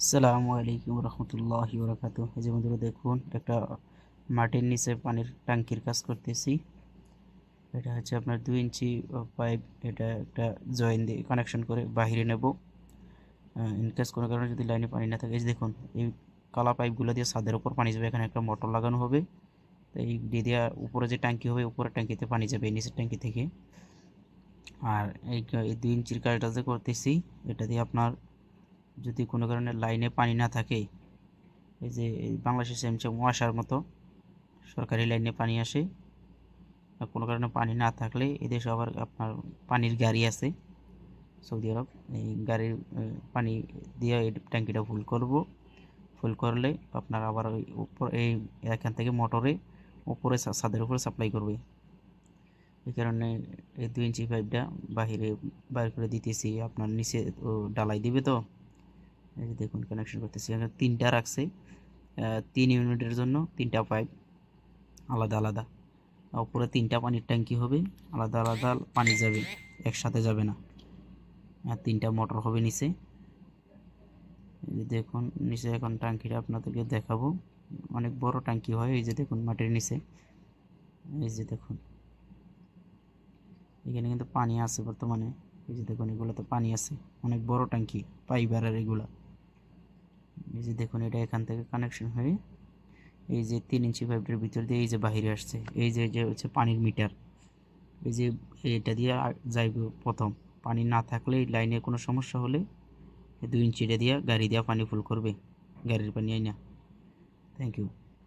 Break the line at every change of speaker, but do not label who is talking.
আসসালামু আলাইকুম রহমতুল্লাহি বরকাতুহ। এই যে বন্ধুরা দেখুন, একটা মাটির নিচে পানির ট্যাঙ্কির কাজ করতেছি। এটা হচ্ছে আপনার 2 ইঞ্চি পাইপ। এটা একটা জয়েন দিয়ে কানেকশন করে বাইরে নেব। ইনকেস কোনো কারণে যদি লাইনে পানি না থাকে, এই যে দেখুন, এই কালা পাইপগুলো দিয়ে ছাদের উপর পানি যাবে। এখানে একটা মোটর লাগানো হবে, তো এই দিয়ে দেওয়া উপরে যে ট্যাঙ্কি হবে, উপরের ট্যাঙ্কিতে পানি যাবে এই নিচের ট্যাঙ্কি থেকে। আর এই 2 ইঞ্চির কাজটা যে করতেছি, এটা দিয়ে আপনার যদি কোনো কারণে লাইনে পানি না থাকে, এই যে এই বাংলাদেশের সেমসং ওয়াসার মতো সরকারি লাইনে পানি আসে। আর কোনো কারণে পানি না থাকলে এদেশে আবার আপনার পানির গাড়ি আছে সৌদি আরব। এই গাড়ির পানি দিয়ে এই ট্যাঙ্কিটা ফুল করব। ফুল করলে আপনার আবার ওই উপর এই এখান থেকে মোটরে উপরে ছাদের উপরে সাপ্লাই করবে। এই কারণে এই 2 ইঞ্চি পাইপটা বাহিরে বাইর করে দিতেছি। আপনার নিচে ডালাই দিবে, তো এই যে দেখুন কানেকশন করতেছি। এখানে 3টা রাখছে, 3 ইউনিটের জন্য 3টা পাইপ আলাদা আলাদা। উপরে 3টা পানির ট্যাঙ্কি হবে, আলাদা আলাদা পানি যাবে, একসাথে যাবে না। আর 3টা মোটর হবে নিচে। এই যে দেখুন নিচে এখন ট্যাঙ্কিটা আপনাদেরকে দেখাবো। অনেক বড় ট্যাঙ্কি হয়। এই যে দেখুন মাটির নিচে, এই যে দেখুন এখানে কিন্তু পানি আছে বর্তমানে। এই যে দেখুন এগুলোতে পানি আছে, অনেক বড় ট্যাঙ্কি পাইবারের এগুলা। এই যে দেখুন এটা এখান থেকে কানেকশন হয়ে এই যে 3 ইঞ্চি পাইপের ভিতর দিয়ে এই যে বাহিরে আসছে। এই যে যে হচ্ছে পানির মিটার। এই যে এটা দিয়ে যাইবে প্রথম। পানি না থাকলে লাইনে কোনো সমস্যা হলে 2 ইঞ্চিটা দিয়ে গাড়ি দিয়ে পানি ফুল করবে, গাড়ির পানি আইনা। Thank you.